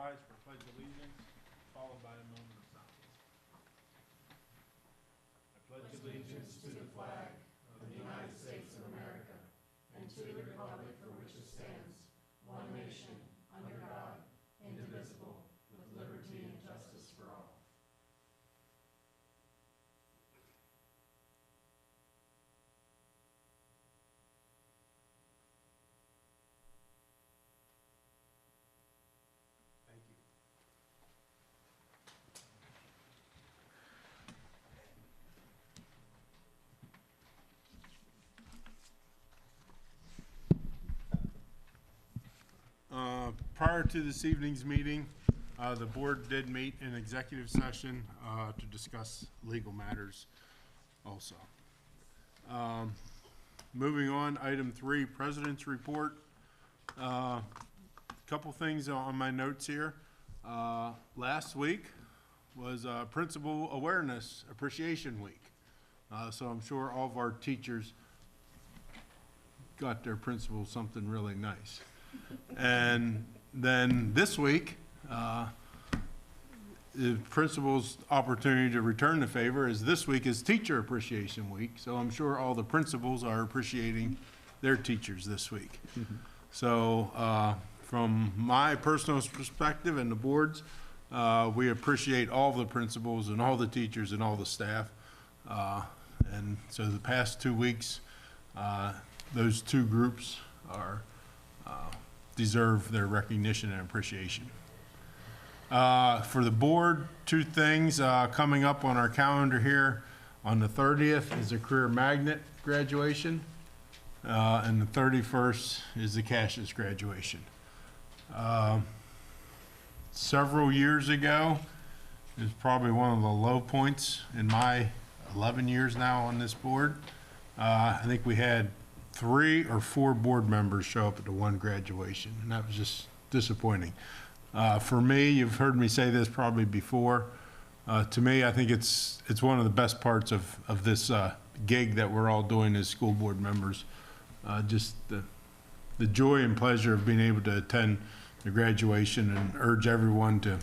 rise for pledge allegiance, followed by a moment of silence. I pledge allegiance to the flag of the United States of America and to the republic for which it stands, one nation, under God, indivisible, with liberty and justice for all. Thank you. Prior to this evening's meeting, the board did meet in executive session to discuss legal matters also. Moving on, item 3, President's Report. Couple things on my notes here. Last week was Principal Awareness Appreciation Week. So I'm sure all of our teachers got their principals something really nice. And then this week, the principal's opportunity to return the favor is this week is Teacher Appreciation Week. So I'm sure all the principals are appreciating their teachers this week. So from my personal perspective and the board's, we appreciate all the principals and all the teachers and all the staff. And so the past 2 weeks, those two groups are deserve their recognition and appreciation. For the board, 2 things coming up on our calendar here. On the 30th is a Career Magnet graduation, and the 31st is the Cassius graduation. Several years ago, it was probably one of the low points in my 11 years now on this board. I think we had 3 or 4 board members show up at the one graduation, and that was just disappointing. For me, you've heard me say this probably before. To me, I think it's one of the best parts of this gig that we're all doing as school board members. Just the joy and pleasure of being able to attend the graduation, and urge everyone to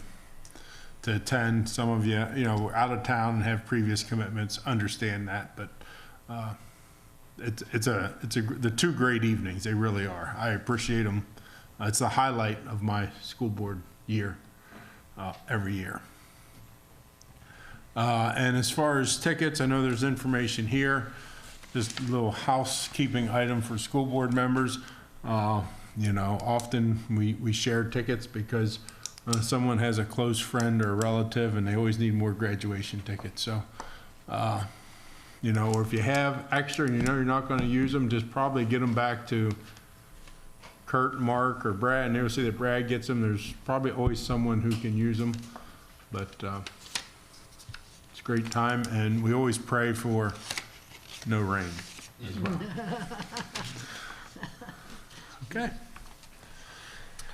attend. Some of you, out of town and have previous commitments, understand that, but they're 2 great evenings. They really are. I appreciate them. It's the highlight of my school board year, every year. And as far as tickets, I know there's information here. Just a little housekeeping item for school board members. Often we share tickets because someone has a close friend or a relative and they always need more graduation tickets. So, or if you have extra and you're not going to use them, just probably get them back to Kurt, Mark, or Brad, and they'll see that Brad gets them. There's probably always someone who can use them, but it's a great time, and we always pray for no rain as well. Okay.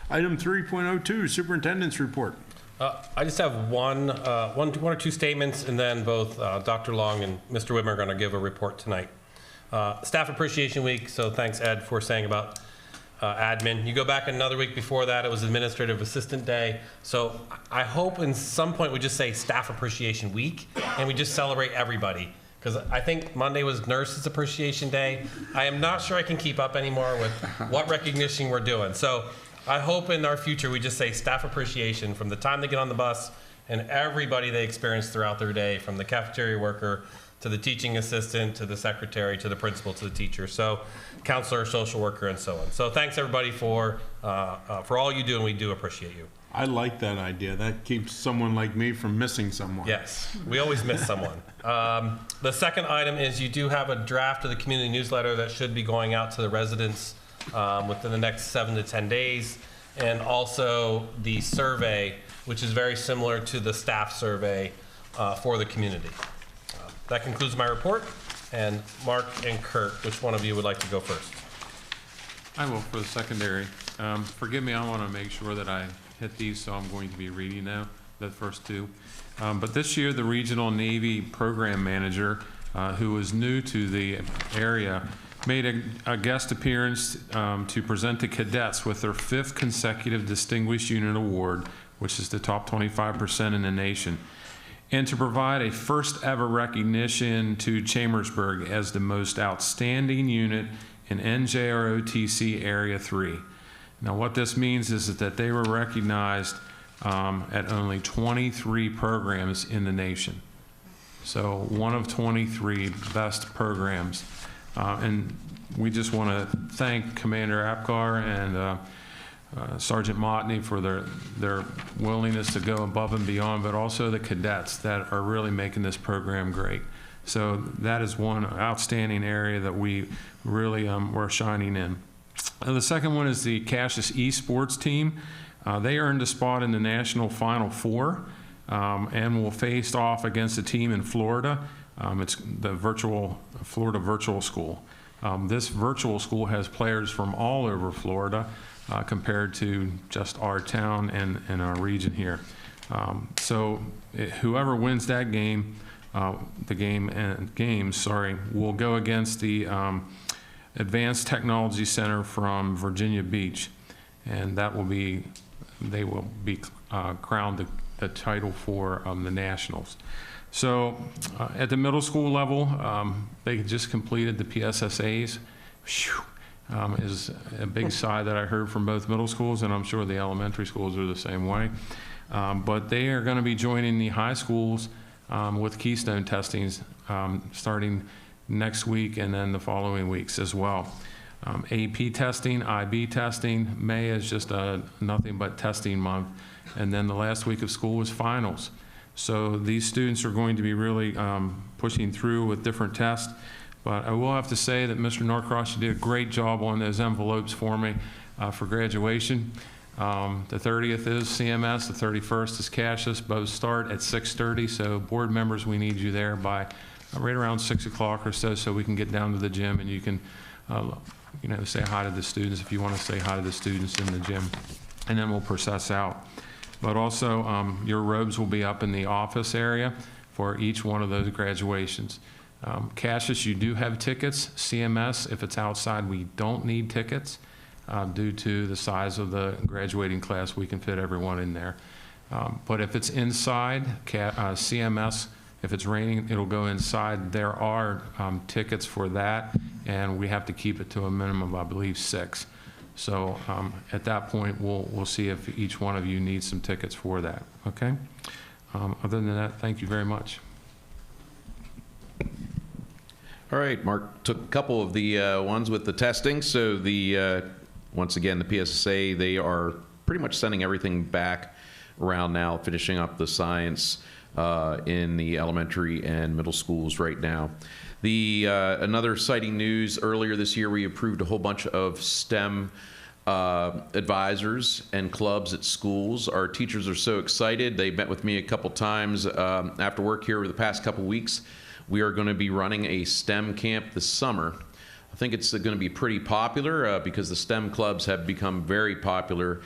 Item 3.02, Superintendent's Report. I just have one or two statements, and then both Dr. Long and Mr. Whitmer are going to give a report tonight. Staff Appreciation Week, so thanks, Ed, for saying about admin. You go back another week before that, it was Administrative Assistant Day. So I hope in some point we just say Staff Appreciation Week, and we just celebrate everybody. Because I think Monday was Nurses Appreciation Day. I am not sure I can keep up anymore with what recognition we're doing. So I hope in our future we just say staff appreciation from the time they get on the bus and everybody they experience throughout their day, from the cafeteria worker to the teaching assistant to the secretary to the principal to the teacher, so counselor, social worker, and so on. So thanks everybody for all you do, and we do appreciate you. I like that idea. That keeps someone like me from missing someone. Yes, we always miss someone. The second item is you do have a draft of the community newsletter that should be going out to the residents within the next 7 to 10 days, and also the survey, which is very similar to the staff survey for the community. That concludes my report, and Mark and Kurt, which one of you would like to go first? I will for the secondary. Forgive me, I want to make sure that I hit these, so I'm going to be reading now, the first 2. But this year, the Regional Navy Program Manager, who is new to the area, made a guest appearance to present to cadets with their 5th consecutive Distinguished Unit Award which is the top 25% in the nation, and to provide a first ever recognition to Chambersburg as the most outstanding unit in NJROTC Area 3. Now what this means is that they were recognized at only 23 programs in the nation. So one of 23 best programs. And we just want to thank Commander Apgar and Sergeant Motney for their willingness to go above and beyond, but also the cadets that are really making this program great. So that is one outstanding area that we really were shining in. The second one is the Cassius Esports team. They earned a spot in the National Final Four and will face off against a team in Florida. It's the Florida Virtual School. This virtual school has players from all over Florida compared to just our town and our region here. Whoever wins that game, will go against the Advanced Technology Center from Virginia Beach, and they will be crowned the title for the Nationals. So at the middle school level, they just completed the PSSAs. Is a big sigh that I heard from both middle schools, and I'm sure the elementary schools are the same way. But they are going to be joining the high schools with Keystone testings starting next week and then the following weeks as well. AP testing, IB testing. May is just a nothing but testing month. And then the last week of school is finals. So these students are going to be really pushing through with different tests. But I will have to say that Mr. Norcross, you did a great job on those envelopes for me for graduation. The 30th is CMS, the 31st is Cassius. Both start at 6:30, so board members, we need you there by right around 6 o'clock or so we can get down to the gym and you can say hi to the students if you want to say hi to the students in the gym, and then we'll process out. But also, your robes will be up in the office area for each one of those graduations. Cassius, you do have tickets. CMS, if it's outside, we don't need tickets. Due to the size of the graduating class, we can fit everyone in there. But if it's inside, CMS, if it's raining, it'll go inside. There are tickets for that, and we have to keep it to a minimum of, I believe, 6. So at that point, we'll see if each one of you needs some tickets for that, okay? Other than that, thank you very much. All right, Mark took a couple of the ones with the testing. So once again, the PSSA, they are pretty much sending everything back around now, finishing up the science in the elementary and middle schools right now. Another exciting news, earlier this year we approved a whole bunch of STEM advisors and clubs at schools. Our teachers are so excited. They met with me a couple times after work here over the past couple weeks. We are going to be running a STEM camp this summer. I think it's going to be pretty popular because the STEM clubs have become very popular.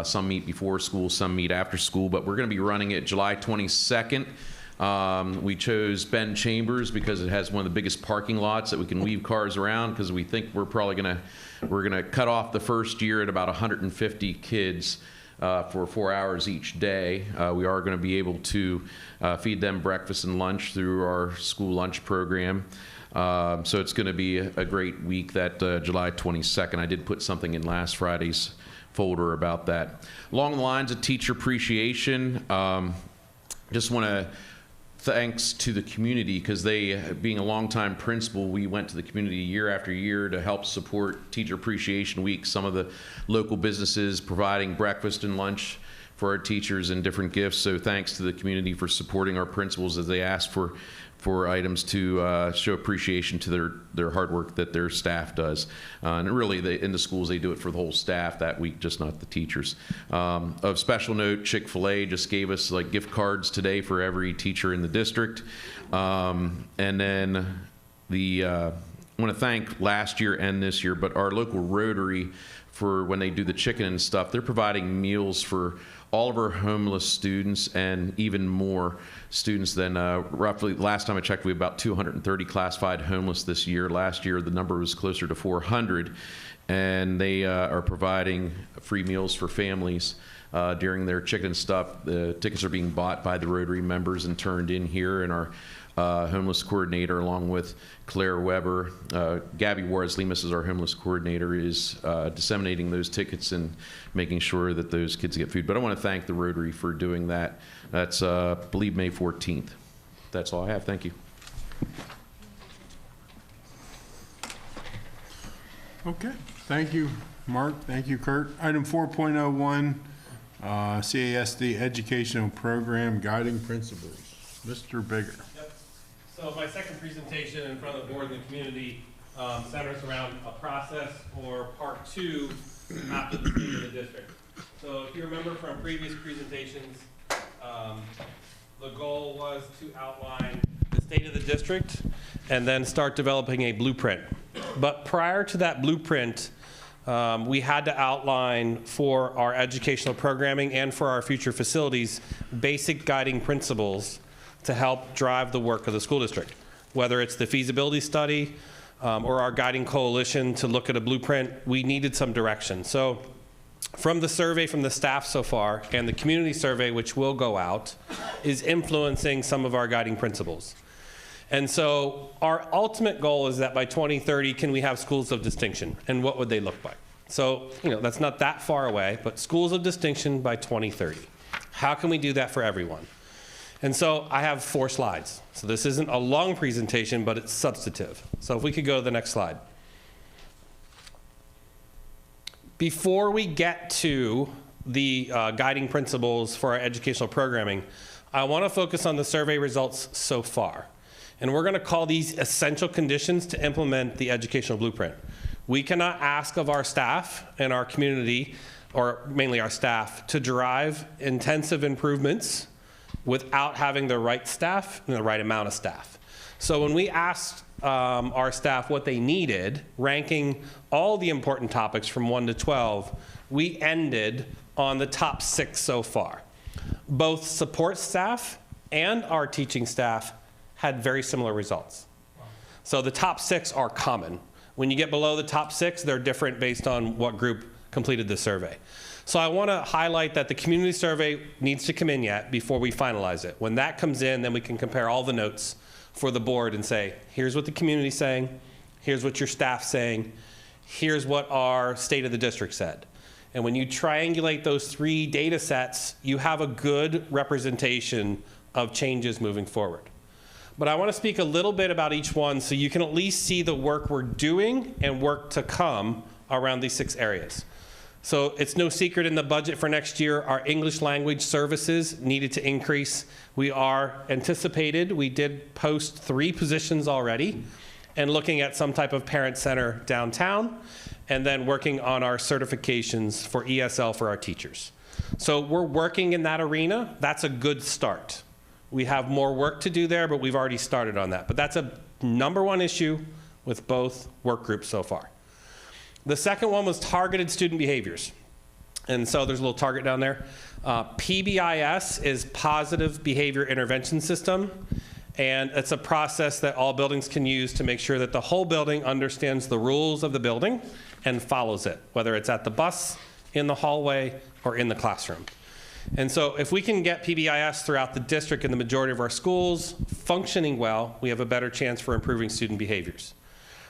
Some meet before school, some meet after school, but we're going to be running it July 22nd. We chose Ben Chambers because it has one of the biggest parking lots that we can weave cars around, because we think we're probably going to cut off the first year at about 150 kids for 4 hours each day. We are going to be able to feed them breakfast and lunch through our school lunch program. So it's going to be a great week, that July 22nd. I did put something in last Friday's folder about that. Along the lines of teacher appreciation, just want to thanks to the community, because they, being a longtime principal, we went to the community year after year to help support Teacher Appreciation Week. Some of the local businesses providing breakfast and lunch for our teachers and different gifts. So thanks to the community for supporting our principals as they ask for items to show appreciation to their hard work that their staff does. And really, in the schools, they do it for the whole staff that week, just not the teachers. Of special note, Chick-fil-A just gave us like gift cards today for every teacher in the district. And then I want to thank last year and this year, but our local Rotary, for when they do the chicken and stuff, they're providing meals for all of our homeless students and even more students than roughly, last time I checked, we have about 230 classified homeless this year. Last year, the number was closer to 400. And they are providing free meals for families during their chicken stuff. The tickets are being bought by the Rotary members and turned in here, and our homeless coordinator, along with Claire Weber, Gabby Wards-Lemus is our homeless coordinator, is disseminating those tickets and making sure that those kids get food. But I want to thank the Rotary for doing that. That's, I believe, May 14th. That's all I have. Thank you. Okay, thank you, Mark. Thank you, Kurt. Item 4.01, CASD Educational Program Guiding Principles. Mr. Bigger. Yep. So my second presentation in front of the board and the community centers around a process or part two after the state of the district. So if you remember from previous presentations, the goal was to outline the state of the district and then start developing a blueprint. But prior to that blueprint, we had to outline for our educational programming and for our future facilities basic guiding principles to help drive the work of the school district. Whether it's the feasibility study or our guiding coalition to look at a blueprint, we needed some direction. So from the survey from the staff so far and the community survey, which will go out, is influencing some of our guiding principles. And so our ultimate goal is that by 2030, can we have schools of distinction? And what would they look like? So, that's not that far away, but schools of distinction by 2030. How can we do that for everyone? And so I have 4 slides. So this isn't a long presentation, but it's substantive. So if we could go to the next slide. Before we get to the guiding principles for our educational programming, I want to focus on the survey results so far. And we're going to call these essential conditions to implement the educational blueprint. We cannot ask of our staff and our community, or mainly our staff, to drive intensive improvements without having the right staff and the right amount of staff. So when we asked our staff what they needed, ranking all the important topics from 1 to 12, we ended on the top 6 so far. Both support staff and our teaching staff had very similar results. So the top 6 are common. When you get below the top 6, they're different based on what group completed the survey. So I want to highlight that the community survey needs to come in yet before we finalize it. When that comes in, then we can compare all the notes for the board and say, here's what the community's saying, here's what your staff's saying, here's what our state of the district said. And when you triangulate those 3 data sets, you have a good representation of changes moving forward. But I want to speak a little bit about each one so you can at least see the work we're doing and work to come around these 6 areas. So it's no secret in the budget for next year, our English language services needed to increase. We did post 3 positions already and looking at some type of parent center downtown and then working on our certifications for ESL for our teachers. So we're working in that arena. That's a good start. We have more work to do there, but we've already started on that. But that's a #1 issue with both work groups so far. The second one was targeted student behaviors. And so there's a little target down there. PBIS is Positive Behavior Intervention System. And it's a process that all buildings can use to make sure that the whole building understands the rules of the building and follows it, whether it's at the bus, in the hallway, or in the classroom. And so if we can get PBIS throughout the district and the majority of our schools functioning well, we have a better chance for improving student behaviors.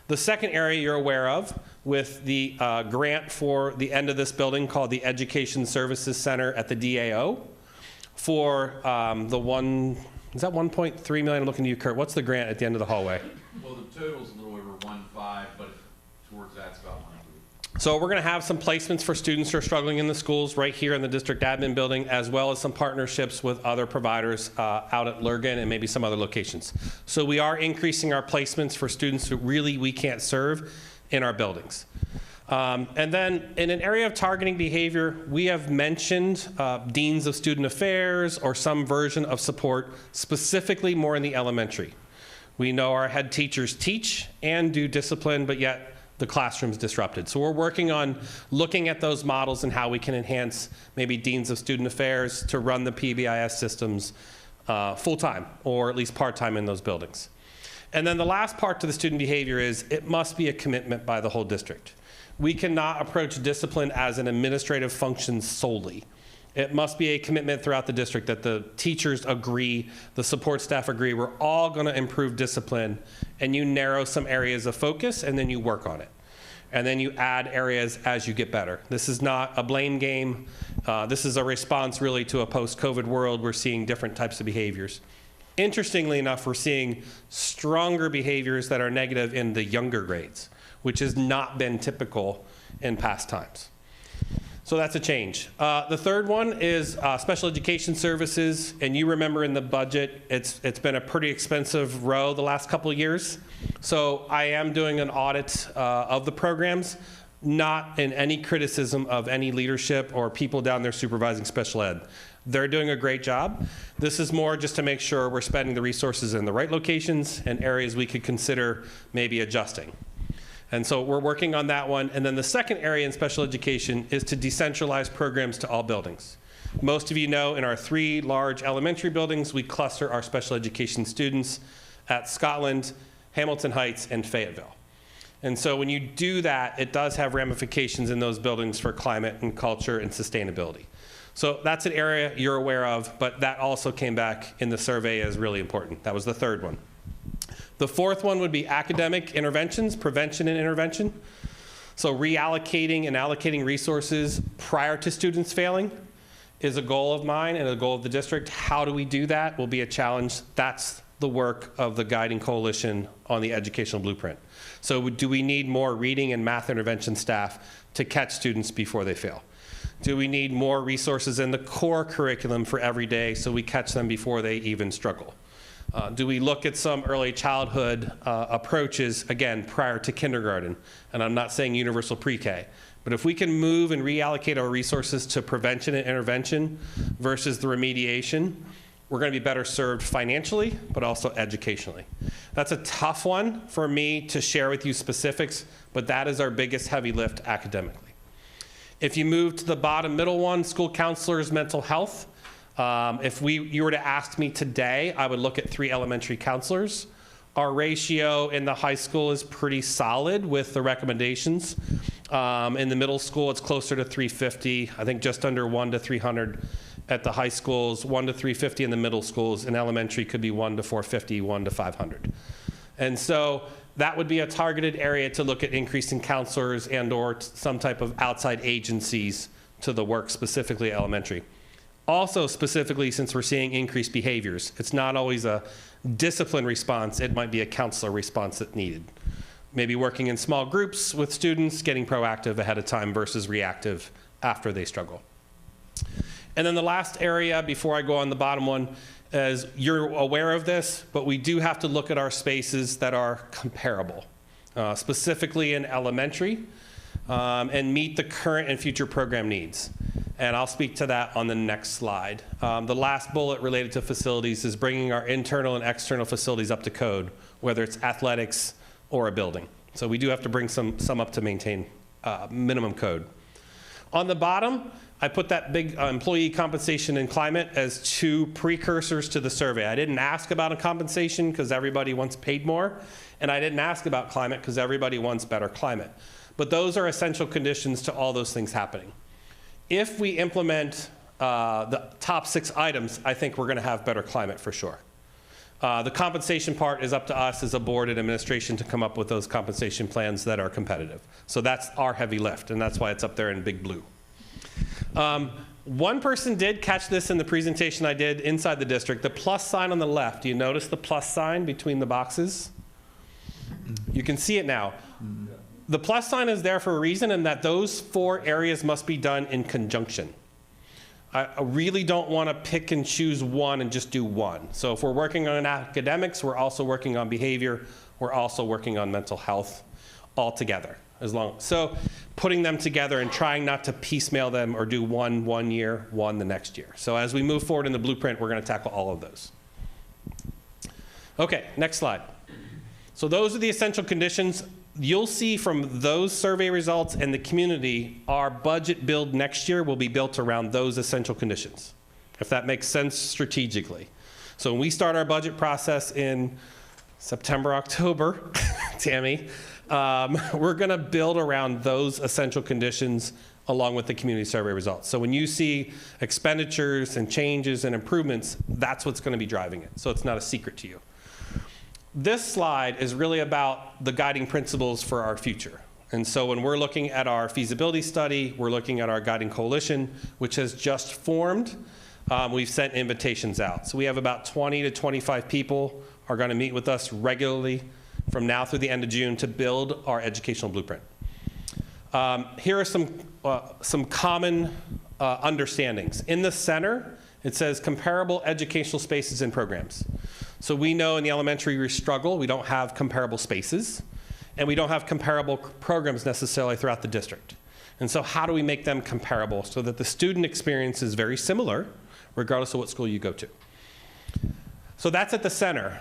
The second area you're aware of with the grant for the end of this building called the Education Services Center at the DAO for is that 1.3 million? I'm looking to you, Kurt. What's the grant at the end of the hallway? Well, the total's a little over 1.5, but towards that's about 1.3. So we're going to have some placements for students who are struggling in the schools right here in the district admin building, as well as some partnerships with other providers out at Lurgan and maybe some other locations. So we are increasing our placements for students who really we can't serve in our buildings. And then in an area of targeting behavior, we have mentioned deans of student affairs or some version of support, specifically more in the elementary. We know our head teachers teach and do discipline, but yet the classroom's disrupted. So we're working on looking at those models and how we can enhance maybe deans of student affairs to run the PBIS systems full-time or at least part-time in those buildings. And then the last part to the student behavior is it must be a commitment by the whole district. We cannot approach discipline as an administrative function solely. It must be a commitment throughout the district that the teachers agree, the support staff agree, we're all going to improve discipline, and you narrow some areas of focus, and then you work on it. And then you add areas as you get better. This is not a blame game. This is a response really to a post-COVID world. We're seeing different types of behaviors. Interestingly enough, we're seeing stronger behaviors that are negative in the younger grades, which has not been typical in past times. So that's a change. The third one is special education services, and you remember in the budget, it's been a pretty expensive row the last couple of years. So I am doing an audit of the programs, not in any criticism of any leadership or people down there supervising special ed. They're doing a great job. This is more just to make sure we're spending the resources in the right locations and areas we could consider maybe adjusting. And so we're working on that one. And then the second area in special education is to decentralize programs to all buildings. Most of you know in our 3 large elementary buildings, we cluster our special education students at Scotland, Hamilton Heights, and Fayetteville. And so when you do that, it does have ramifications in those buildings for climate and culture and sustainability. So that's an area you're aware of, but that also came back in the survey as really important. That was the third one. The fourth one would be academic interventions, prevention and intervention. So reallocating and allocating resources prior to students failing is a goal of mine and a goal of the district. How do we do that will be a challenge. That's the work of the guiding coalition on the educational blueprint. So do we need more reading and math intervention staff to catch students before they fail? Do we need more resources in the core curriculum for every day so we catch them before they even struggle? Do we look at some early childhood approaches, again, prior to kindergarten? And I'm not saying universal pre-K, but if we can move and reallocate our resources to prevention and intervention versus the remediation, we're going to be better served financially, but also educationally. That's a tough one for me to share with you specifics, but that is our biggest heavy lift academically. If you move to the bottom middle one, school counselors, mental health, if you were to ask me today, I would look at 3 elementary counselors. Our ratio in the high school is pretty solid with the recommendations. In the middle school, it's closer to 350, I think just under 1 to 300 at the high schools, 1 to 350 in the middle schools. In elementary, could be 1 to 450, 1 to 500. And so that would be a targeted area to look at increasing counselors and or some type of outside agencies to the work, specifically elementary. Also, specifically, since we're seeing increased behaviors, it's not always a discipline response, it might be a counselor response that's needed. Maybe working in small groups with students, getting proactive ahead of time versus reactive after they struggle. And then the last area before I go on the bottom one is, you're aware of this, but we do have to look at our spaces that are comparable, specifically in elementary, and meet the current and future program needs. And I'll speak to that on the next slide. The last bullet related to facilities is bringing our internal and external facilities up to code, whether it's athletics or a building. So we do have to bring some up to maintain minimum code. On the bottom, I put that big employee compensation and climate as 2 precursors to the survey. I didn't ask about a compensation because everybody wants paid more, and I didn't ask about climate because everybody wants better climate. But those are essential conditions to all those things happening. If we implement the top 6 items, I think we're going to have better climate for sure. The compensation part is up to us as a board and administration to come up with those compensation plans that are competitive. So that's our heavy lift, and that's why it's up there in big blue. One person did catch this in the presentation I did inside the district. The plus sign on the left, do you notice the plus sign between the boxes? You can see it now. The plus sign is there for a reason, and that those 4 areas must be done in conjunction. I really don't want to pick and choose one and just do one. So if we're working on academics, we're also working on behavior, we're also working on mental health all together. So putting them together and trying not to piecemeal them or do one year, one the next year. So as we move forward in the blueprint, we're going to tackle all of those. Okay, next slide. So those are the essential conditions. You'll see from those survey results and the community, our budget build next year will be built around those essential conditions, if that makes sense strategically. So when we start our budget process in September, October, Tammy, we're going to build around those essential conditions along with the community survey results. So when you see expenditures and changes and improvements, that's what's going to be driving it. So it's not a secret to you. This slide is really about the guiding principles for our future. And so when we're looking at our feasibility study, we're looking at our guiding coalition, which has just formed. We've sent invitations out. So we have about 20 to 25 people are going to meet with us regularly from now through the end of June to build our educational blueprint. Here are some common understandings. In the center, it says comparable educational spaces and programs. So we know in the elementary we struggle. We don't have comparable spaces, and we don't have comparable programs necessarily throughout the district. And so how do we make them comparable so that the student experience is very similar, regardless of what school you go to? So that's at the center,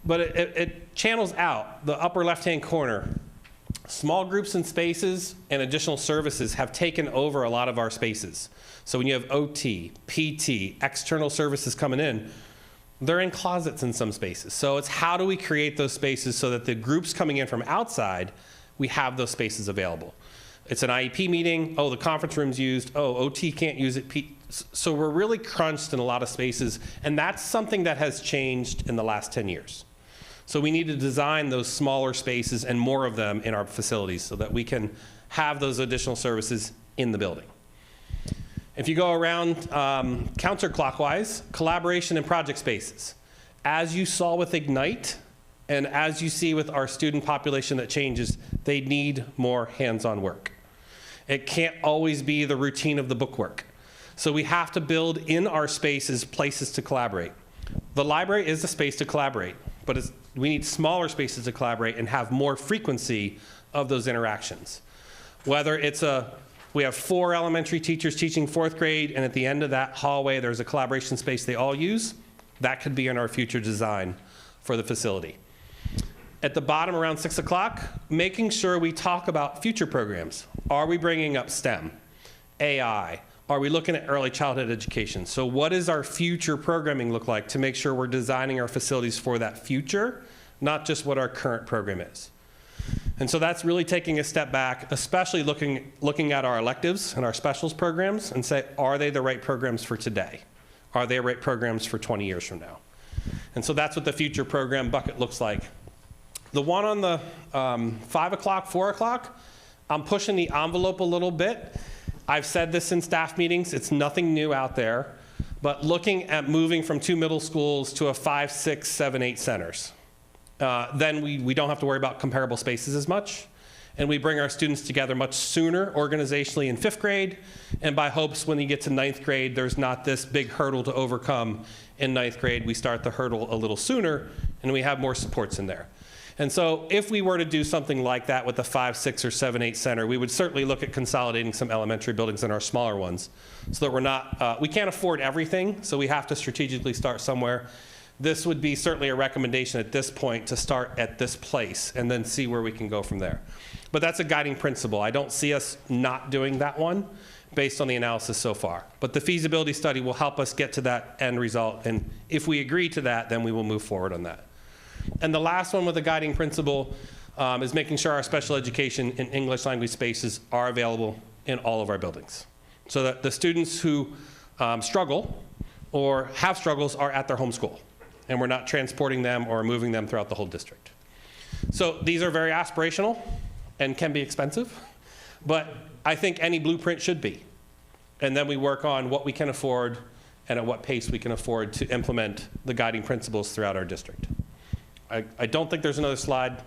but it channels out. The upper left-hand corner, small groups and spaces and additional services have taken over a lot of our spaces. So when you have OT, PT, external services coming in, they're in closets in some spaces. So it's how do we create those spaces so that the groups coming in from outside, we have those spaces available. It's an IEP meeting, oh, the conference room's used, oh, OT can't use it. So we're really crunched in a lot of spaces, and that's something that has changed in the last 10 years. So we need to design those smaller spaces and more of them in our facilities so that we can have those additional services in the building. If you go around counterclockwise, collaboration and project spaces. As you saw with Ignite, and as you see with our student population that changes, they need more hands-on work. It can't always be the routine of the bookwork. So we have to build in our spaces places to collaborate. The library is a space to collaborate, but we need smaller spaces to collaborate and have more frequency of those interactions. Whether it's we have 4 elementary teachers teaching 4th grade, and at the end of that hallway, there's a collaboration space they all use. That could be in our future design for the facility. At the bottom, around 6 o'clock, making sure we talk about future programs. Are we bringing up STEM, AI? Are we looking at early childhood education? So what does our future programming look like to make sure we're designing our facilities for that future, not just what our current program is? And so that's really taking a step back, especially looking at our electives and our specials programs and say, are they the right programs for today? Are they right programs for 20 years from now? And so that's what the future program bucket looks like. The one on the 5 o'clock, 4 o'clock, I'm pushing the envelope a little bit. I've said this in staff meetings, it's nothing new out there, but looking at moving from 2 middle schools to a 5, 6, 7, 8 centers. Then we don't have to worry about comparable spaces as much, and we bring our students together much sooner organizationally in 5th grade, and by hopes when you get to 9th grade, there's not this big hurdle to overcome in 9th grade. We start the hurdle a little sooner, and we have more supports in there. And so if we were to do something like that with the 5, 6, or 7, 8 center, we would certainly look at consolidating some elementary buildings in our smaller ones so that we're not, we can't afford everything, so we have to strategically start somewhere. This would be certainly a recommendation at this point to start at this place and then see where we can go from there. But that's a guiding principle. I don't see us not doing that one based on the analysis so far. But the feasibility study will help us get to that end result, and if we agree to that, then we will move forward on that. And the last one with the guiding principle is making sure our special education and English language spaces are available in all of our buildings so that the students who struggle or have struggles are at their home school, and we're not transporting them or moving them throughout the whole district. So these are very aspirational and can be expensive, but I think any blueprint should be. And then we work on what we can afford and at what pace we can afford to implement the guiding principles throughout our district. I don't think there's another slide.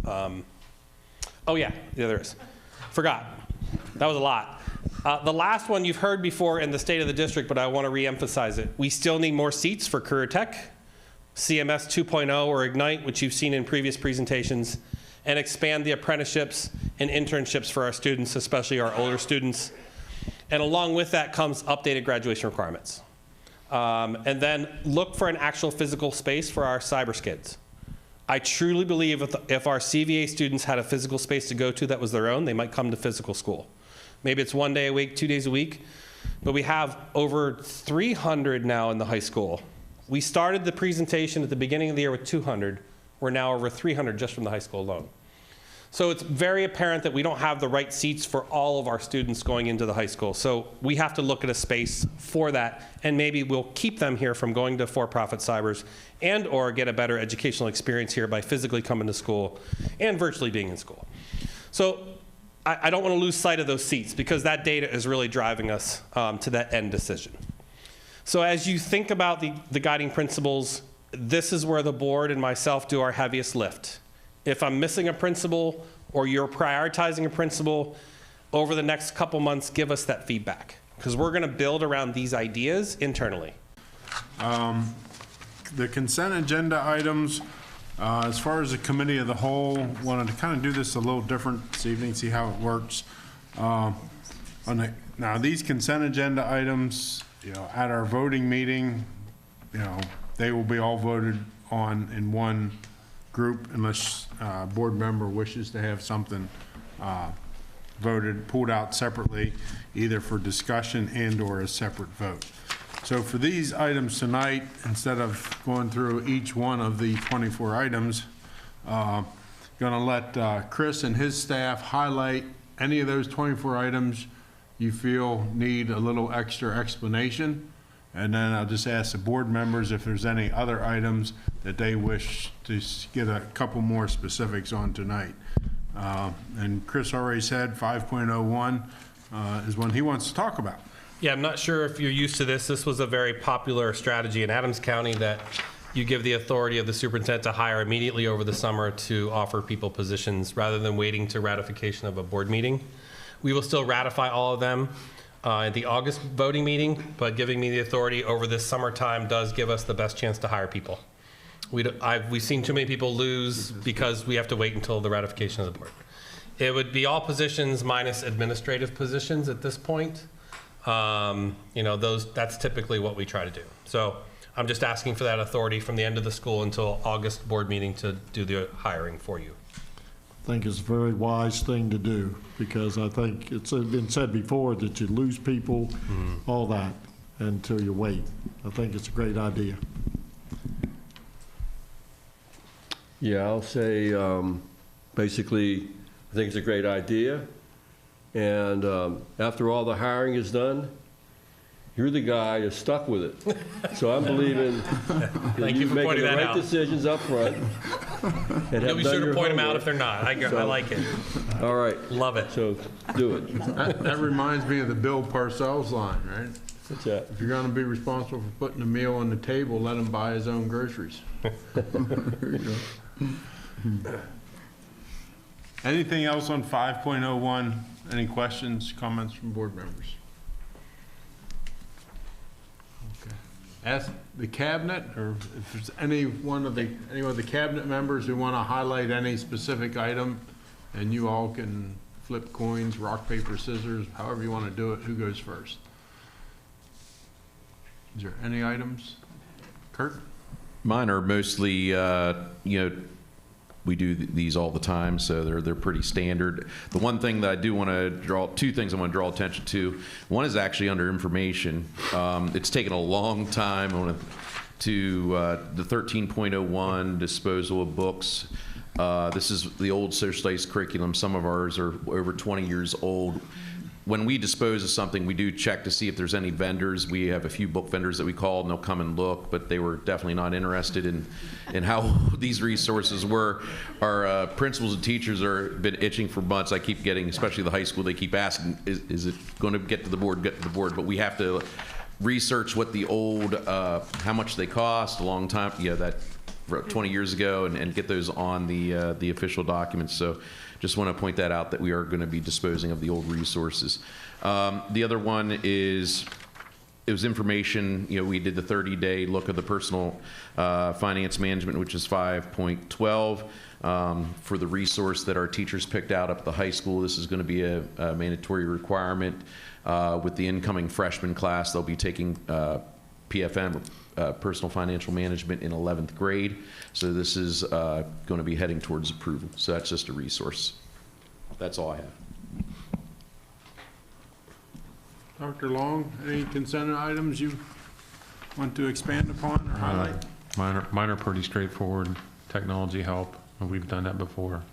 Oh yeah, there is. Forgot. That was a lot. The last one you've heard before in the state of the district, but I want to reemphasize it. We still need more seats for Career Tech, CMS 2.0 or Ignite, which you've seen in previous presentations, and expand the apprenticeships and internships for our students, especially our older students. And along with that comes updated graduation requirements. And then look for an actual physical space for our cyber skids. I truly believe if our CVA students had a physical space to go to that was their own, they might come to physical school. Maybe it's 1 day a week, 2 days a week, but we have over 300 now in the high school. We started the presentation at the beginning of the year with 200. We're now over 300 just from the high school alone. So it's very apparent that we don't have the right seats for all of our students going into the high school. So we have to look at a space for that, and maybe we'll keep them here from going to for-profit cybers and or get a better educational experience here by physically coming to school and virtually being in school. So I don't want to lose sight of those seats because that data is really driving us to that end decision. So as you think about the guiding principles, this is where the board and myself do our heaviest lift. If I'm missing a principle or you're prioritizing a principle, over the next couple months, give us that feedback because we're going to build around these ideas internally. The consent agenda items, as far as the committee of the whole, wanted to kind of do this a little different this evening, see how it works. Now, these consent agenda items, at our voting meeting, they will be all voted on in one group unless a board member wishes to have something pulled out separately, either for discussion and or a separate vote. So for these items tonight, instead of going through each one of the 24 items, going to let Chris and his staff highlight any of those 24 items you feel need a little extra explanation. And then I'll just ask the board members if there's any other items that they wish to get a couple more specifics on tonight. And Chris already said 5.01 is one he wants to talk about. Yeah, I'm not sure if you're used to this. This was a very popular strategy in Adams County that you give the authority of the superintendent to hire immediately over the summer to offer people positions rather than waiting to ratification of a board meeting. We will still ratify all of them at the August voting meeting, but giving me the authority over this summertime does give us the best chance to hire people. We've seen too many people lose because we have to wait until the ratification of the board. It would be all positions minus administrative positions at this point. That's typically what we try to do. So I'm just asking for that authority from the end of the school until August board meeting to do the hiring for you. I think it's a very wise thing to do because I think it's been said before that you lose people, all that, until you wait. I think it's a great idea. Yeah, I'll say, basically, I think it's a great idea. And after all the hiring is done, you're the guy that's stuck with it. So I'm believing that Thank you you're for making pointing the that right out. decisions up front. And You'll have be done sure to your point them out homework. if they're not. I like it. All right, Love it. so do it. That reminds me of the Bill Parcells line, right? What's that? If you're going to be responsible for putting a meal on the table, let him buy his own groceries. Anything else on 5.01? Any questions, comments from board members? Okay. Ask the cabinet, or if there's any one of the cabinet members who want to highlight any specific item, and you all can flip coins, rock, paper, scissors, however you want to do it. Who goes first? Is there any items? Kurt? Mine are mostly, we do these all the time, so they're pretty standard. The one thing that I do want to two things I want to draw attention to. One is actually under information. It's taken a long time to the 13.01 disposal of books. This is the old social studies curriculum. Some of ours are over 20 years old. When we dispose of something, we do check to see if there's any vendors. We have a few book vendors that we called, and they'll come and look, but they were definitely not interested in how these resources were. Our principals and teachers are been itching for months. I keep getting, especially the high school, they keep asking, is it going to get to the board, but we have to research what the old, how much they cost, a long time, that 20 years ago, and get those on the official documents. So just want to point that out, that we are going to be disposing of the old resources. The other one is, it was information, we did the 30-day look of the personal finance management, which is 5.12. For the resource that our teachers picked out up at the high school, this is going to be a mandatory requirement. With the incoming freshman class, they'll be taking PFM, personal financial management, in 11th grade. So this is going to be heading towards approval. So that's just a resource. That's all I have. Dr. Long, any consent items you want to expand upon or highlight? Mine are pretty straightforward. Technology help, and we've done that before.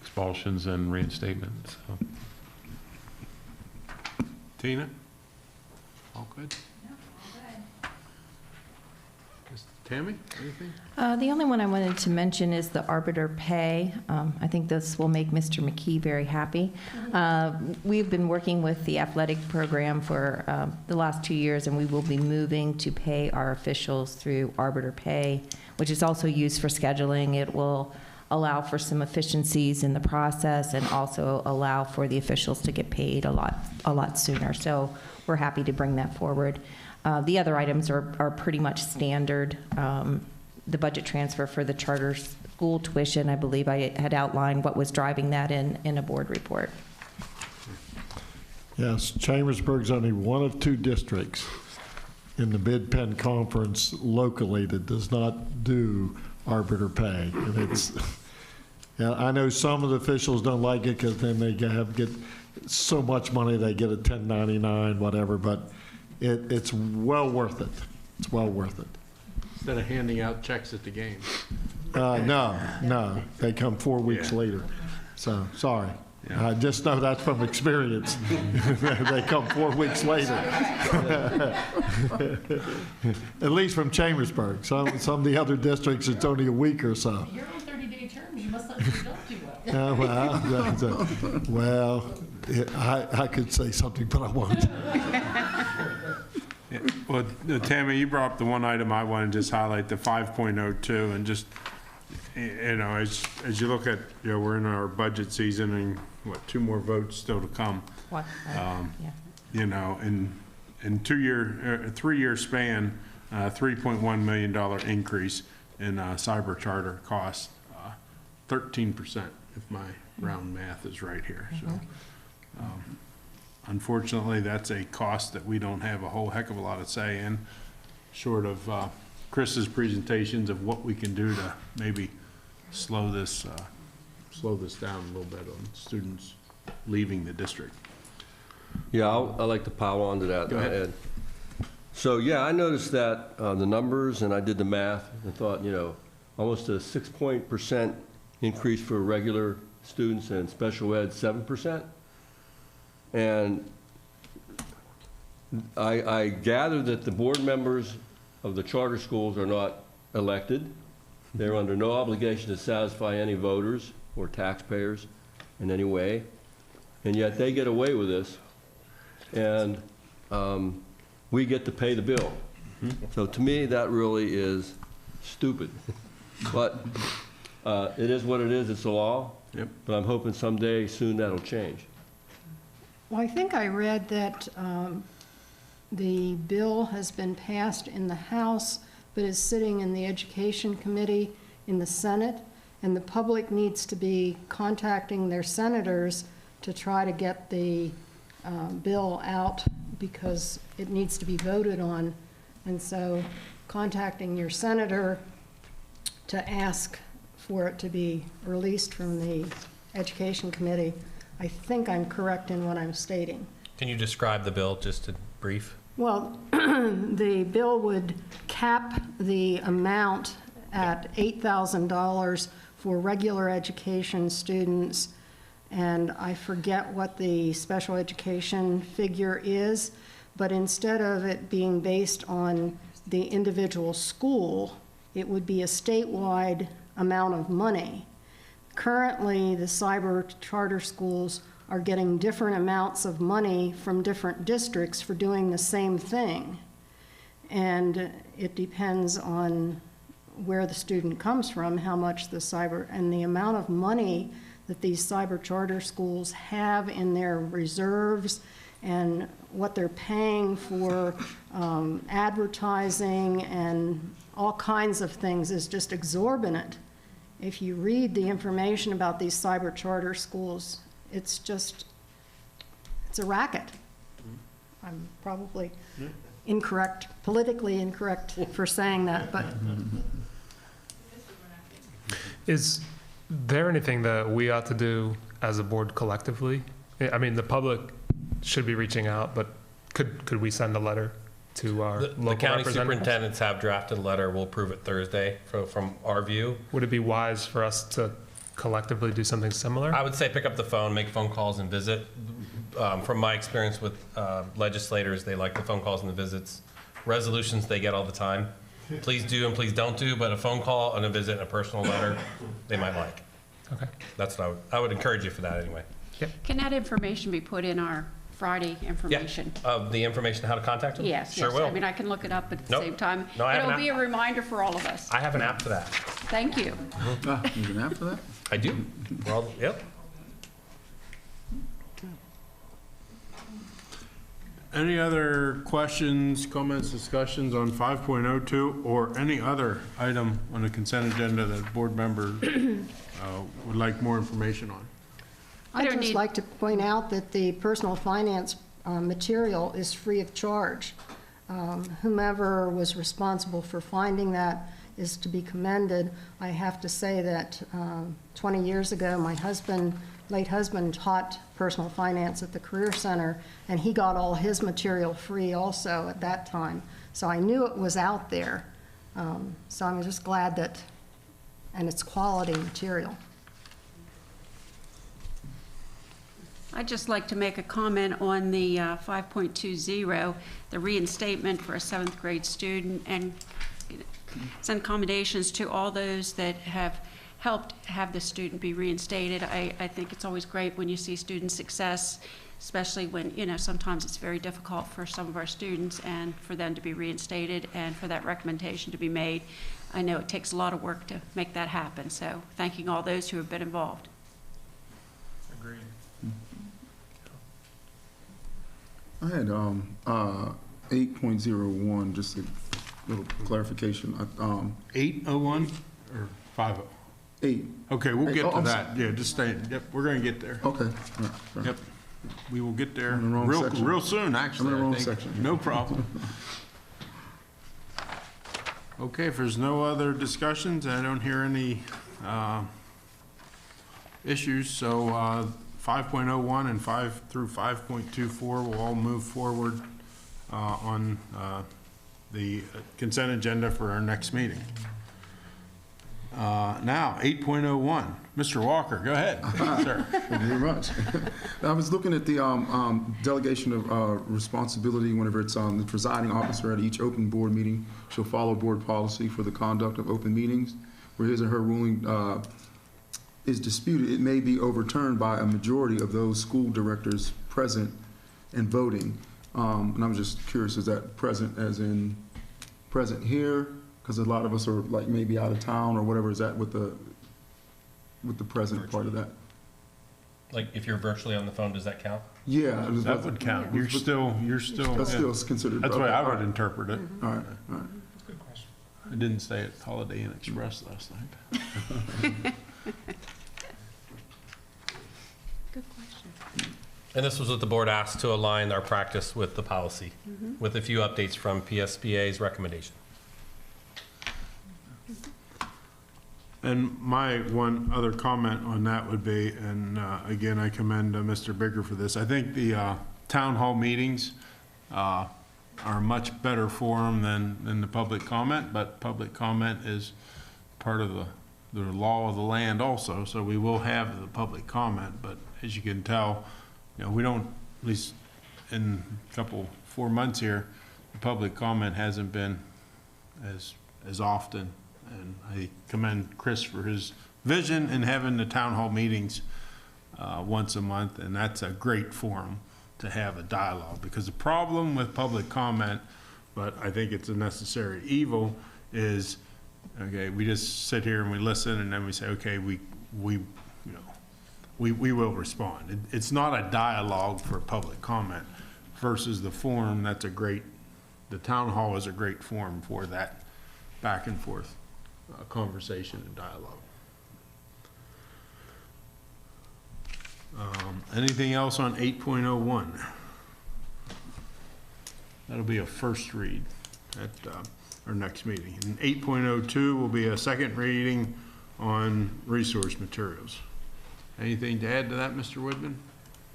expulsions and reinstatements, so. Tina? All good? Tammy, anything? The only one I wanted to mention is the arbiter pay. I think this will make Mr. McKee very happy. We've been working with the athletic program for the last 2 years, and we will be moving to pay our officials through arbiter pay, which is also used for scheduling. It will allow for some efficiencies in the process and also allow for the officials to get paid a lot sooner. So we're happy to bring that forward. The other items are pretty much standard. The budget transfer for the charter school tuition, I believe I had outlined what was driving that in a board report. Yes, Chambersburg's only one of 2 districts in the Mid-Penn Conference locally that does not do arbiter pay. And it's, yeah, I know some of the officials don't like it because then they get so much money, they get a 1099, whatever, but it's well worth it. It's well worth it. Instead of handing out checks at the game. No, they come 4 weeks Yeah. later. So, sorry. Yeah. I just know that from experience. They come 4 weeks later. At least from Chambersburg. Some of the other districts, it's only a week or so. You're on 30-day terms, you must not don't do well. Well, I could say something, but I won't. Yeah. Well, Tammy, you brought up the one item I want to just highlight, the 5.02, and just, you know, as you look at, you know, we're in our budget season, and what, 2 more votes still to come. What? Yeah. You know, in 3-year span, $3.1 million increase in cyber charter costs, 13%, if my round math is right here. So, unfortunately, that's a cost that we don't have a whole heck of a lot of say in, short of Chris's presentations of what we can do to maybe slow this down a little bit on students leaving the district. Yeah, I'd like to pile on to that, Go ahead. Ed. So, yeah, I noticed that, the numbers, and I did the math, and thought, you know, almost a 6% increase for regular students and special ed, 7%. And I gather that the board members of the charter schools are not elected. They're under no obligation to satisfy any voters or taxpayers in any way, and yet they get away with this, and we get to pay the bill. So to me, that really is stupid. But it is what it is, it's a law. Yep. But I'm hoping someday soon that'll change. Well, I think I read that the bill has been passed in the House, but is sitting in the Education Committee in the Senate, and the public needs to be contacting their senators to try to get the bill out because it needs to be voted on. And so contacting your senator to ask for it to be released from the Education Committee, I think I'm correct in what I'm stating. Can you describe the bill just in brief? Well, the bill would cap the amount at $8,000 for regular education students, and I forget what the special education figure is, but instead of it being based on the individual school, it would be a statewide amount of money. Currently, the cyber charter schools are getting different amounts of money from different districts for doing the same thing. And it depends on where the student comes from, how much the cyber, and the amount of money that these cyber charter schools have in their reserves and what they're paying for advertising and all kinds of things is just exorbitant. If you read the information about these cyber charter schools, it's a racket. I'm probably incorrect, politically incorrect for saying that, but Is there anything that we ought to do as a board collectively? I mean, the public should be reaching out, but could we send a letter to our The local county representatives? superintendents have drafted a letter. We'll approve it Thursday from our view. Would it be wise for us to collectively do something similar? I would say pick up the phone, make phone calls and visit. From my experience with legislators, they like the phone calls and the visits. Resolutions they get all the time. Please do and please don't do, but a phone call and a visit and a personal letter, they might like. Okay. That's what I would encourage you for that anyway. Can that information be put in our Friday information? The information how to contact them? Yes, Sure yes. will. I mean, I can look it up at the Nope. same time. No, I have It'll an be a reminder for all of us. I have an app for that. Thank you. You can ask for that? I do. Well, yep. Any other questions, comments, discussions on 5.02 or any other item on the consent agenda that board member would like more information on? I'd don't just need- like to point out that the personal finance material is free of charge. Whomever was responsible for finding that is to be commended. I have to say that 20 years ago, my late husband taught personal finance at the Career Center, and he got all his material free also at that time. So I knew it was out there. So I'm just glad that, and it's quality material. I'd just like to make a comment on the 5.20, the reinstatement for a 7th grade student, and send commendations to all those that have helped have the student be reinstated. I think it's always great when you see student success, especially when, sometimes it's very difficult for some of our students, and for them to be reinstated and for that recommendation to be made. I know it takes a lot of work to make that happen, so thanking all those who have been involved. Agreed. I had 8.01, just a little clarification. 801 or 50? 8. Okay, we'll get to I'm that. Yeah, just stay, yep, we're going to get there. Okay. All right. Yep, we will get there I'm in the wrong section. real soon, actually. I'm in the I wrong think. section. No problem. Okay, if there's no other discussions, I don't hear any issues, so 5.01 and 5 through 5.24 will all move forward on the consent agenda for our next meeting. Now, 8.01, Mr. Walker, go ahead, sir. Thank you very much. I was looking at the delegation of responsibility whenever it's the presiding officer at each open board meeting shall follow board policy for the conduct of open meetings. Where his or her ruling is disputed, it may be overturned by a majority of those school directors present and voting. And I'm just curious, is that present as in present here? Because a lot of us are like maybe out of town or whatever. Is that with the present part of that? Like if you're virtually on the phone, does that count? Yeah. That would count. You're still. That's still considered. That's the way I all would right. interpret it. All right, all right. I didn't stay at Holiday Inn Express last night. Good question. And this was what the board asked to align our practice with the policy, with a few updates from PSBA's recommendation. And my one other comment on that would be, and again, I commend Mr. Bigger for this, I think the town hall meetings are a much better forum than the public comment, but public comment is part of the law of the land also, so we will have the public comment, but as you can tell, we don't, at least in a couple, 4 months here, the public comment hasn't been as often. And I commend Chris for his vision in having the town hall meetings once a month, and that's a great forum to have a dialogue, because the problem with public comment, but I think it's a necessary evil, is, okay, we just sit here and we listen, and then we say, okay, we will respond. It's not a dialogue for public comment versus the forum. That's a great, the town hall is a great forum for that back and forth conversation and dialogue. Anything else on 8.01? That'll be a first read at our next meeting. And 8.02 will be a second reading on resource materials. Anything to add to that, Mr. Woodman?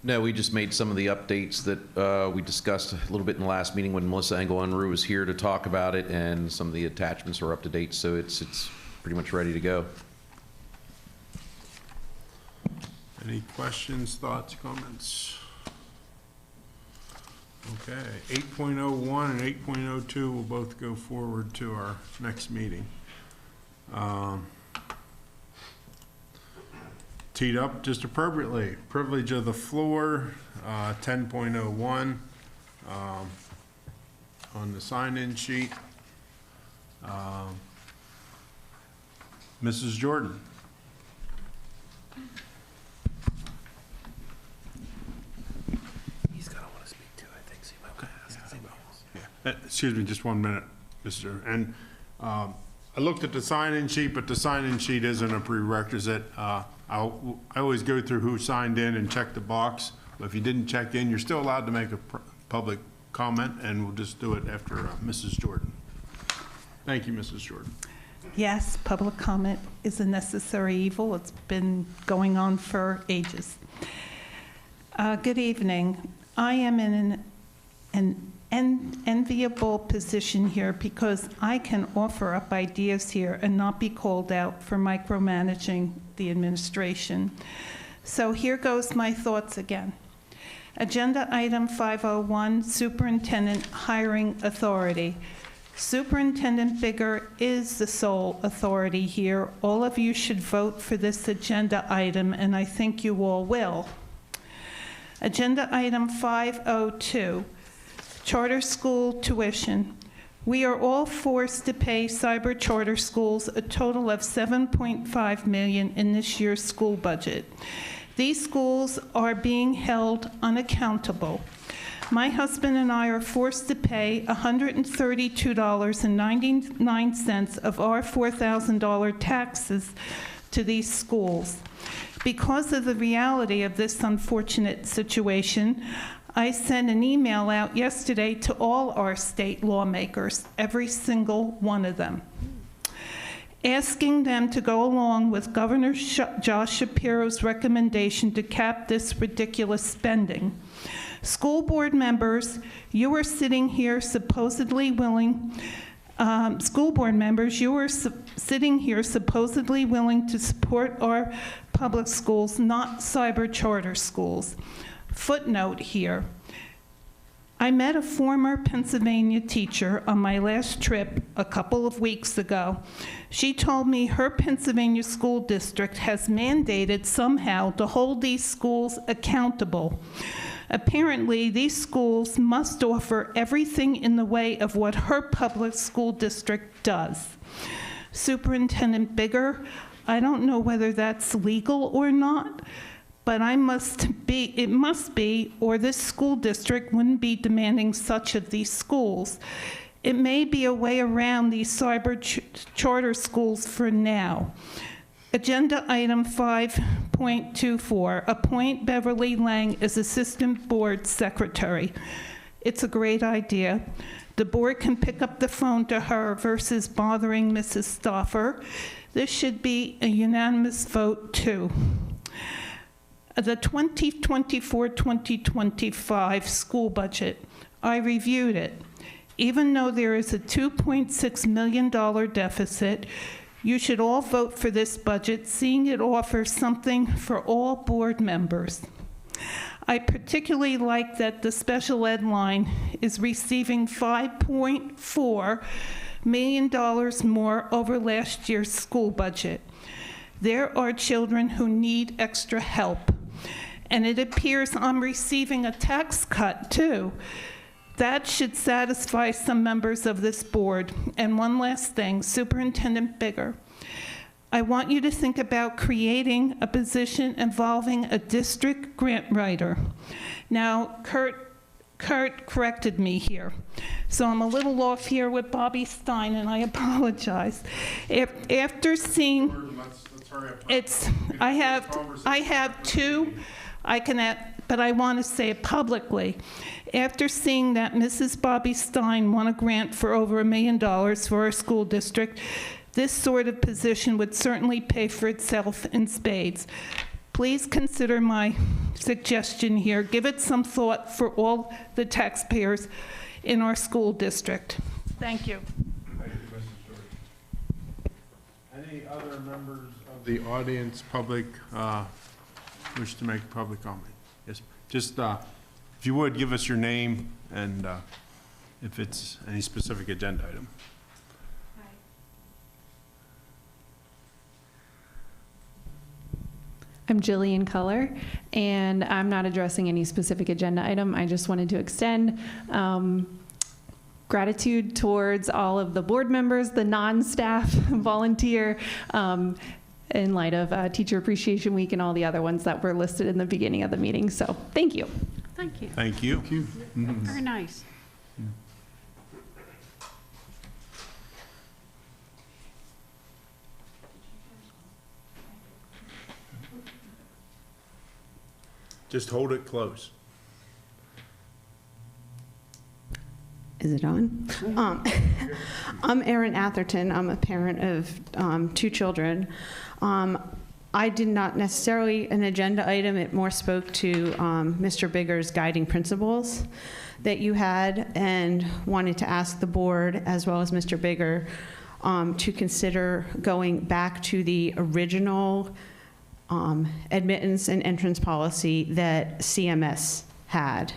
No, we just made some of the updates that we discussed a little bit in the last meeting when Melissa Engel-Unruh was here to talk about it, and some of the attachments are up to date, so it's pretty much ready to go. Any questions, thoughts, comments? Okay, 8.01 and 8.02 will both go forward to our next meeting. Teed up just appropriately. Privilege of the floor, 10.01 on the sign-in sheet. Mrs. Jordan. He's gonna want to speak too, I think, so you might want to ask anybody else. Yeah. Excuse me, just 1 minute, Mr. And I looked at the sign-in sheet, but the sign-in sheet isn't a prerequisite. I always go through who signed in and check the box. But if you didn't check in, you're still allowed to make a public comment, and we'll just do it after Mrs. Jordan. Thank you, Mrs. Jordan. Yes, public comment is a necessary evil. It's been going on for ages. Good evening. I am in an enviable position here because I can offer up ideas here and not be called out for micromanaging the administration. So here goes my thoughts again. Agenda item 501, Superintendent Hiring Authority. Superintendent Bigger is the sole authority here. All of you should vote for this agenda item, and I think you all will. Agenda item 502, Charter School Tuition. We are all forced to pay cyber charter schools a total of $7.5 million in this year's school budget. These schools are being held unaccountable. My husband and I are forced to pay $132.99 of our $4,000 taxes to these schools. Because of the reality of this unfortunate situation, I sent an email out yesterday to all our state lawmakers, every single one of them, asking them to go along with Governor Josh Shapiro's recommendation to cap this ridiculous spending. School board members, you are sitting here supposedly willing, sitting here supposedly willing to support our public schools, not cyber charter schools. Footnote here. I met a former Pennsylvania teacher on my last trip a couple of weeks ago. She told me her Pennsylvania school district has mandated somehow to hold these schools accountable. Apparently, these schools must offer everything in the way of what her public school district does. Superintendent Bigger, I don't know whether that's legal or not, but it must be, or this school district wouldn't be demanding such of these schools. It may be a way around these cyber charter schools for now. Agenda item 5.24, appoint Beverly Lang as Assistant Board Secretary. It's a great idea. The board can pick up the phone to her versus bothering Mrs. Stauffer. This should be a unanimous vote too. The 2024-2025 school budget, I reviewed it. Even though there is a $2.6 million deficit, you should all vote for this budget, seeing it offers something for all board members. I particularly like that the special ed line is receiving $5.4 million more over last year's school budget. There are children who need extra help, and it appears I'm receiving a tax cut too. That should satisfy some members of this board. And one last thing, Superintendent Bigger, I want you to think about creating a position involving a district grant writer. Now, Kurt corrected me here, so I'm a little off here with Bobby Stein, and I apologize. After seeing, I have two, but I want to say it publicly. After seeing that Mrs. Bobby Stein won a grant for over $1 million for our school district, this sort of position would certainly pay for itself in spades. Please consider my suggestion here. Give it some thought for all the taxpayers in our school district. Thank you. Thank you, Mrs. Jordan. Any other members of the audience, public, wish to make a public comment? Yes, just, if you would, give us your name and if it's any specific agenda item. I'm Jillian Culler, and I'm not addressing any specific agenda item. I just wanted to extend gratitude towards all of the board members, the non-staff volunteer, in light of Teacher Appreciation Week and all the other ones that were listed in the beginning of the meeting. So thank you. Thank you. Thank you. Very nice. Just hold it close. Is it on? I'm Erin Atherton. I'm a parent of 2 children. I did not necessarily an agenda item. It more spoke to Mr. Bigger's guiding principles that you had, and wanted to ask the board, as well as Mr. Bigger, to consider going back to the original admittance and entrance policy that CMS had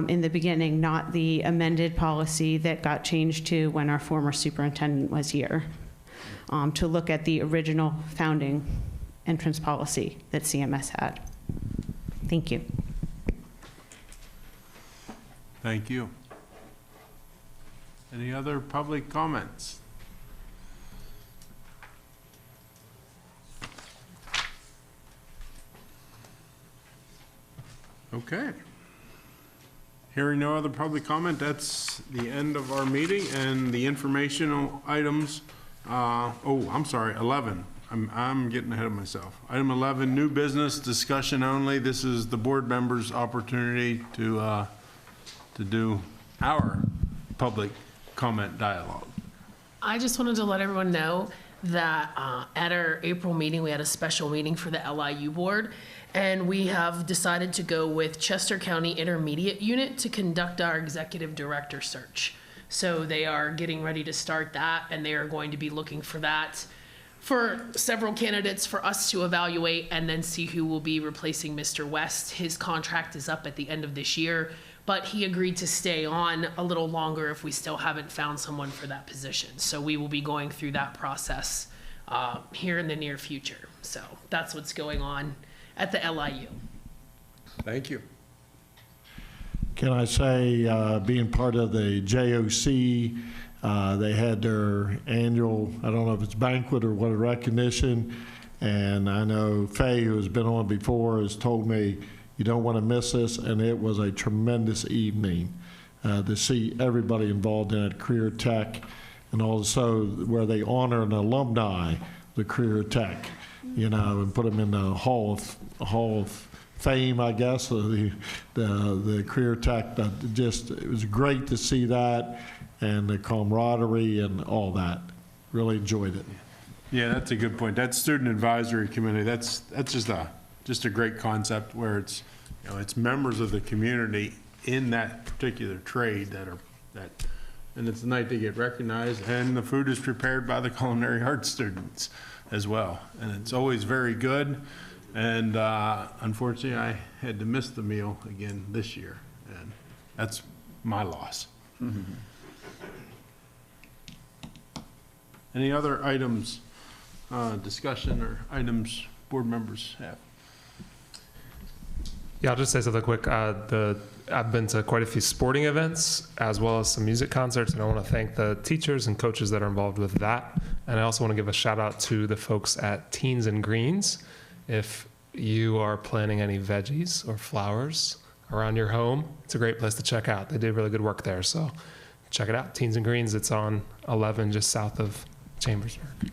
in the beginning, not the amended policy that got changed to when our former superintendent was here, to look at the original founding entrance policy that CMS had. Thank you. Thank you. Any other public comments? Okay. Hearing no other public comment, that's the end of our meeting and the informational items. I'm sorry, 11. I'm getting ahead of myself. Item 11, new business discussion only. This is the board members' opportunity to do our public comment dialogue. I just wanted to let everyone know that at our April meeting, we had a special meeting for the LIU board, and we have decided to go with Chester County Intermediate Unit to conduct our executive director search. So they are getting ready to start that, and they are going to be looking for that for several candidates for us to evaluate and then see who will be replacing Mr. West. His contract is up at the end of this year, but he agreed to stay on a little longer if we still haven't found someone for that position. So we will be going through that process here in the near future. So that's what's going on at the LIU. Thank you. Can I say, being part of the JOC, they had their annual, I don't know if it's banquet or what, recognition, and I know Faye, who has been on before, has told me you don't want to miss this, and it was a tremendous evening to see everybody involved in it, Career Tech, and also where they honor an alumni, the Career Tech, you know, and put them in the Hall of Fame, I guess, the Career Tech. It was great to see that, and the camaraderie and all that. Really enjoyed it. Yeah, that's a good point. That student advisory committee, that's just a great concept where it's, you know, it's members of the community in that particular trade and it's a night they get recognized, and the food is prepared by the culinary arts students as well. And it's always very good. And unfortunately, I had to miss the meal again this year, and that's my loss. Mm-hmm. Any other items, discussion or items board members have? Yeah, I'll just say something quick. I've been to quite a few sporting events as well as some music concerts, and I want to thank the teachers and coaches that are involved with that. And I also want to give a shout out to the folks at Teens and Greens. If you are planting any veggies or flowers around your home, it's a great place to check out. They do really good work there, so check it out. Teens and Greens, it's on 11 just south of Chambersburg.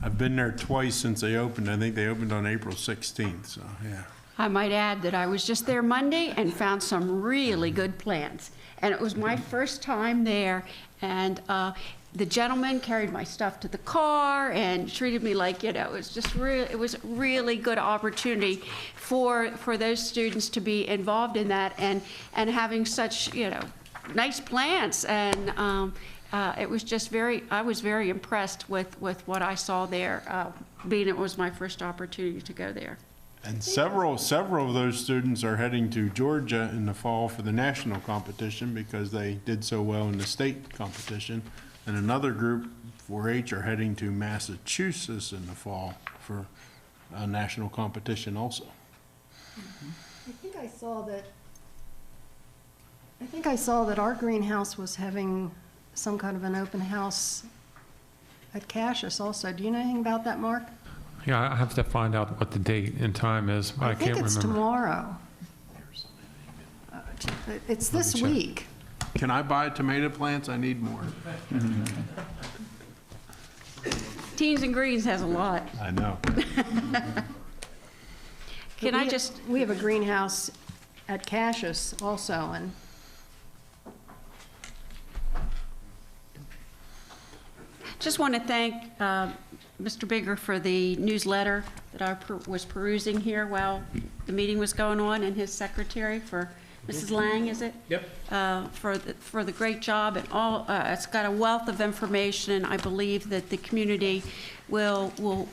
I've been there twice since they opened. I think they opened on April 16th, so yeah. I might add that I was just there Monday and found some really good plants. And it was my first time there, and the gentleman carried my stuff to the car and treated me like, you know, it was a really good opportunity for those students to be involved in that and having such, you know, nice plants. And it was just I was very impressed with what I saw there, being it was my first opportunity to go there. And several of those students are heading to Georgia in the fall for the national competition because they did so well in the state competition. And another group, 4-H, are heading to Massachusetts in the fall for a national competition also. I think I saw that our greenhouse was having some kind of an open house at Cassius also. Do you know anything about that, Mark? Yeah, I have to find out what the date and time is, but I can't remember. I think it's tomorrow. It's this check. week. Can I buy tomato plants? I need more. Teens and Greens has a lot. I know. We have a greenhouse at Cassius also, and Just want to thank Mr. Bigger for the newsletter that I was perusing here while the meeting was going on, and his secretary, for Mrs. Lang, is it? Yep. For the great job, and all, it's got a wealth of information, and I believe that the community will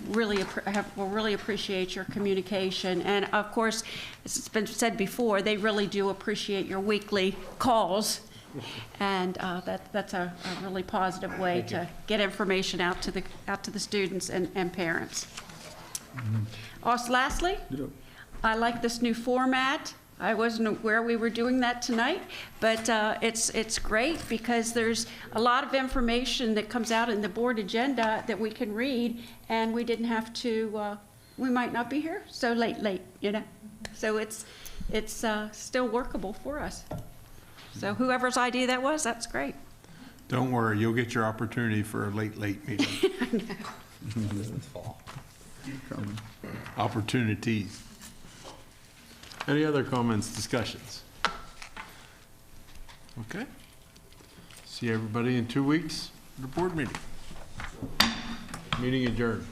really appreciate your communication. And of course, as it's been said before, they really do appreciate your weekly calls. And that's a really positive way to get information out to the students and parents. Also, lastly, I like this new format. I wasn't aware we were doing that tonight, but it's great because there's a lot of information that comes out in the board agenda that we can read, and we didn't have to. We might not be here so late, you know. So it's still workable for us. So whoever's idea that was, that's great. Don't worry, you'll get your opportunity for a late meeting. Opportunities. Any other comments, discussions? Okay. See everybody in 2 weeks at the board meeting. Meeting adjourned.